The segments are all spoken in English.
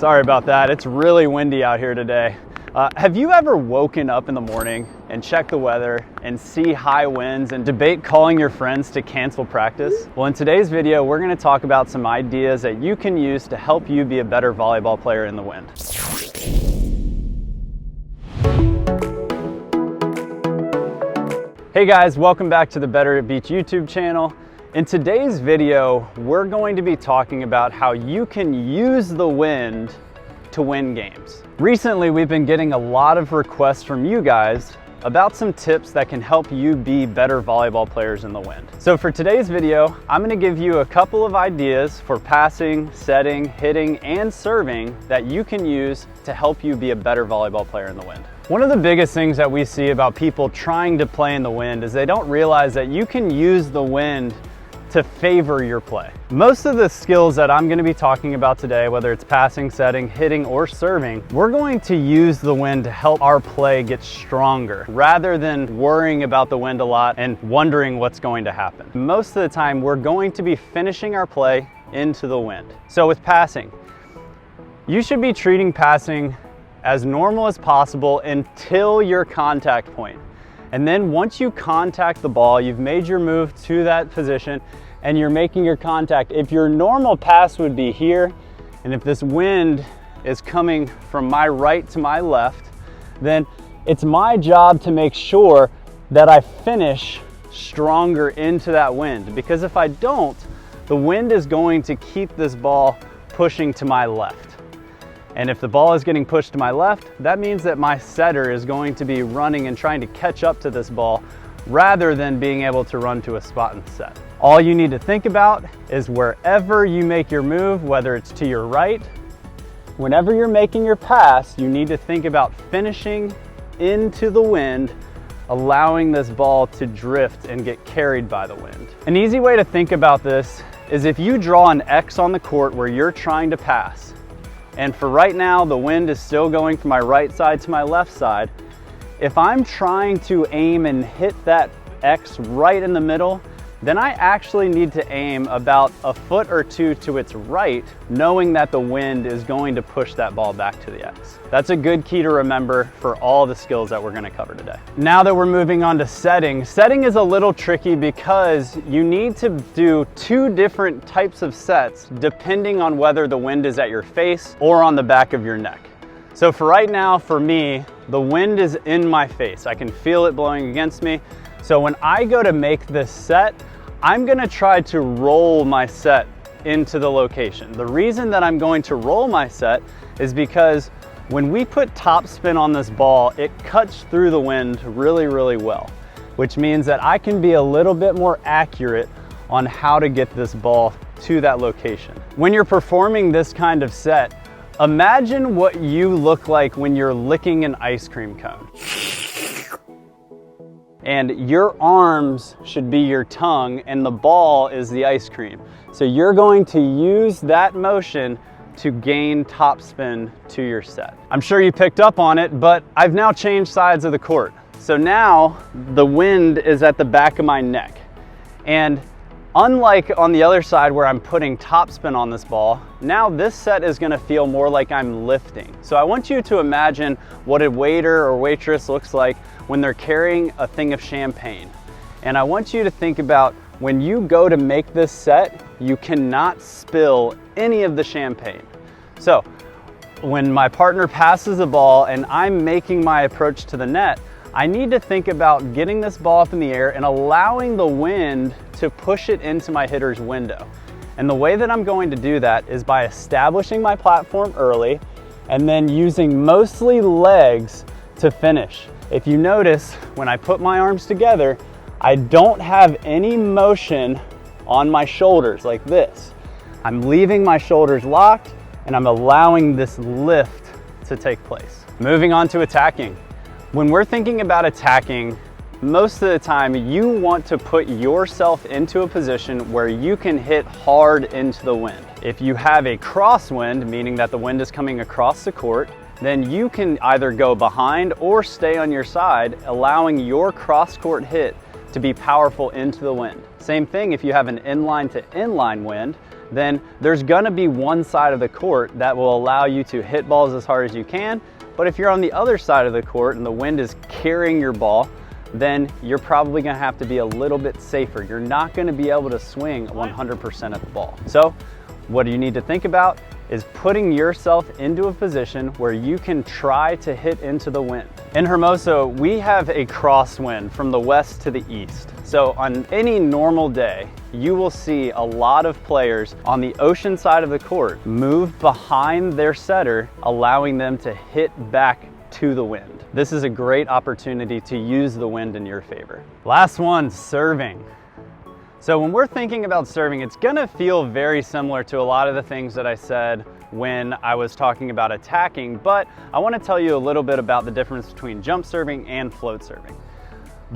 Sorry about that. It's really windy out here today. Have you ever woken up in the morning and checked the weather and see high winds and debate calling your friends to cancel practice? Well, in today's video, we're going to talk about some ideas that you can use to help you be a better volleyball player in the wind. Hey guys, welcome back to the Better at Beach YouTube channel. In today's video, we're going to be talking about how you can use the wind to win games. Recently, we've been getting a lot of requests from you guys about some tips that can help you be better volleyball players in the wind. So for today's video, I'm going to give you a couple of ideas for passing, setting, hitting, and serving that you can use to help you be a better volleyball player in the wind. One of the biggest things that we see about people trying to play in the wind is they don't realize that you can use the wind to favor your play. Most of the skills that I'm going to be talking about today, whether it's passing, setting, hitting, or serving, we're going to use the wind to help our play get stronger rather than worrying about the wind a lot and wondering what's going to happen. Most of the time, we're going to be finishing our play into the wind. So with passing, you should be treating passing as normal as possible until your contact point. And then once you contact the ball, you've made your move to that position and you're making your contact. If your normal pass would be here, and if this wind is coming from my right to my left, then it's my job to make sure that I finish stronger into that wind. Because if I don't, the wind is going to keep this ball pushing to my left. And if the ball is getting pushed to my left, that means that my setter is going to be running and trying to catch up to this ball rather than being able to run to a spot and set. All you need to think about is wherever you make your move, whether it's to your right, whenever you're making your pass, you need to think about finishing into the wind, allowing this ball to drift and get carried by the wind. An easy way to think about this is if you draw an X on the court where you're trying to pass, and for right now, the wind is still going from my right side to my left side. If I'm trying to aim and hit that X right in the middle, then I actually need to aim about a foot or two to its right, knowing that the wind is going to push that ball back to the X. That's a good key to remember for all the skills that we're going to cover today. Now that we're moving on to setting, setting is a little tricky because you need to do two different types of sets depending on whether the wind is at your face or on the back of your neck. So for right now, for me, the wind is in my face. I can feel it blowing against me. So when I go to make this set, I'm gonna try to roll my set into the location. The reason that I'm going to roll my set is because when we put topspin on this ball, it cuts through the wind really, really well, which means that I can be a little bit more accurate on how to get this ball to that location. When you're performing this kind of set, imagine what you look like when you're licking an ice cream cone. And your arms should be your tongue and the ball is the ice cream. So you're going to use that motion to gain topspin to your set. I'm sure you picked up on it, but I've now changed sides of the court. So now the wind is at the back of my neck. And unlike on the other side where I'm putting topspin on this ball, now this set is gonna feel more like I'm lifting. So I want you to imagine what a waiter or waitress looks like when they're carrying a thing of champagne. And I want you to think about when you go to make this set, you cannot spill any of the champagne. So when my partner passes the ball and I'm making my approach to the net, I need to think about getting this ball up in the air and allowing the wind to push it into my hitter's window. And the way that I'm going to do that is by establishing my platform early and then using mostly legs to finish. If you notice, when I put my arms together, I don't have any motion on my shoulders like this. I'm leaving my shoulders locked and I'm allowing this lift to take place. Moving on to attacking. When we're thinking about attacking, most of the time you want to put yourself into a position where you can hit hard into the wind. If you have a crosswind, meaning that the wind is coming across the court, then you can either go behind or stay on your side, allowing your cross-court hit to be powerful into the wind. Same thing if you have an inline to inline wind, then there's gonna be one side of the court that will allow you to hit balls as hard as you can. But if you're on the other side of the court and the wind is carrying your ball, then you're probably gonna have to be a little bit safer. You're not gonna be able to swing 100% of the ball. So what you need to think about is putting yourself into a position where you can try to hit into the wind. In Hermoso, we have a crosswind from the west to the east. So on any normal day, you will see a lot of players on the ocean side of the court move behind their setter, allowing them to hit back to the wind. This is a great opportunity to use the wind in your favor. Last one, serving. So when we're thinking about serving, it's gonna feel very similar to a lot of the things that I said when I was talking about attacking, but I wanna tell you a little bit about the difference between jump serving and float serving.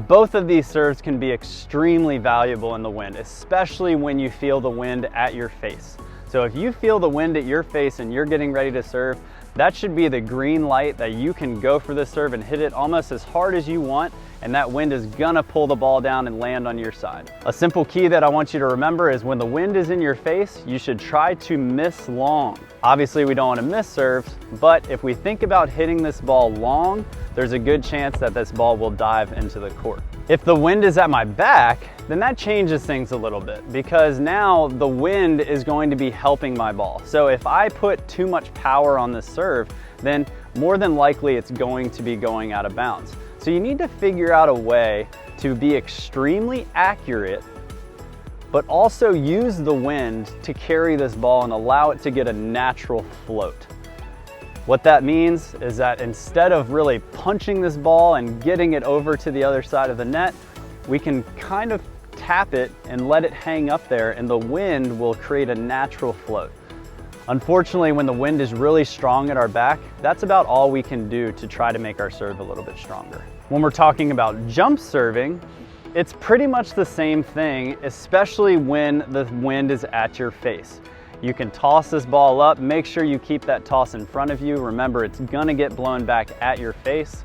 Both of these serves can be extremely valuable in the wind, especially when you feel the wind at your face. So if you feel the wind at your face and you're getting ready to serve, that should be the green light that you can go for this serve and hit it almost as hard as you want, and that wind is gonna pull the ball down and land on your side. A simple key that I want you to remember is when the wind is in your face, you should try to miss long. Obviously, we don't want to miss serves, but if we think about hitting this ball long, there's a good chance that this ball will dive into the court. If the wind is at my back, then that changes things a little bit because now the wind is going to be helping my ball. So if I put too much power on this serve, then more than likely it's going to be going out of bounds. So you need to figure out a way to be extremely accurate, but also use the wind to carry this ball and allow it to get a natural float. What that means is that instead of really punching this ball and getting it over to the other side of the net, we can kind of tap it and let it hang up there, and the wind will create a natural float. Unfortunately, when the wind is really strong at our back, that's about all we can do to try to make our serve a little bit stronger. When we're talking about jump serving, it's pretty much the same thing, especially when the wind is at your face. You can toss this ball up, make sure you keep that toss in front of you. Remember, it's gonna get blown back at your face.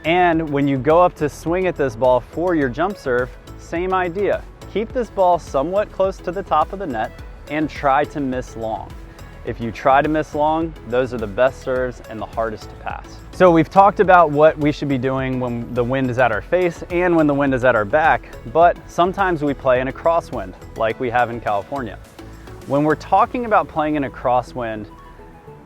And when you go up to swing at this ball for your jump serve, same idea. Keep this ball somewhat close to the top of the net and try to miss long. If you try to miss long, those are the best serves and the hardest to pass. So we've talked about what we should be doing when the wind is at our face and when the wind is at our back, but sometimes we play in a crosswind like we have in California. When we're talking about playing in a crosswind,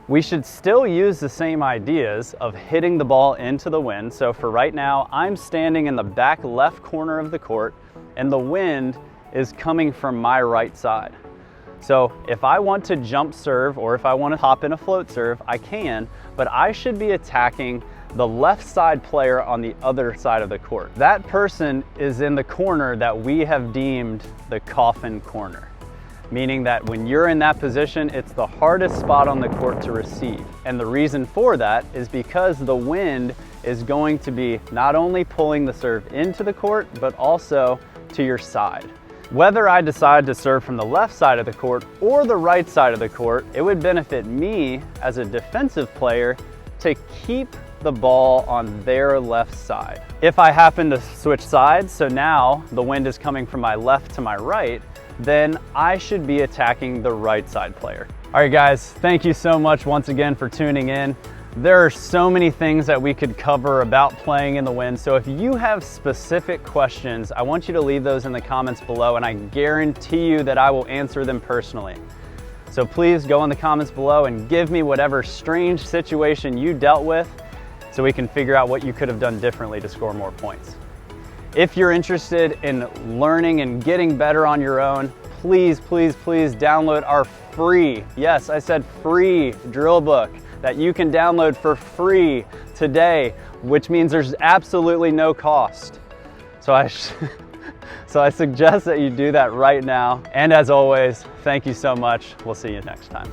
we should still use the same ideas of hitting the ball into the wind. So for right now, I'm standing in the back left corner of the court and the wind is coming from my right side. So if I want to jump serve or if I want to hop in a float serve, I can, but I should be attacking the left side player on the other side of the court. That person is in the corner that we have deemed the coffin corner, meaning that when you're in that position, it's the hardest spot on the court to receive. And the reason for that is because the wind is going to be not only pulling the serve into the court, but also to your side. Whether I decide to serve from the left side of the court or the right side of the court, it would benefit me as a defensive player to keep the ball on their left side. If I happen to switch sides, so now the wind is coming from my left to my right, then I should be attacking the right side player. All right guys, thank you so much once again for tuning in. There are so many things that we could cover about playing in the wind, so if you have specific questions, I want you to leave those in the comments below and I guarantee you that I will answer them personally. So please go in the comments below and give me whatever strange situation you dealt with so we can figure out what you could have done differently to score more points. If you're interested in learning and getting better on your own, please, please, please download our free, yes, I said free drill book that you can download for free today, which means there's absolutely no cost. So I suggest that you do that right now. And as always, thank you so much. We'll see you next time.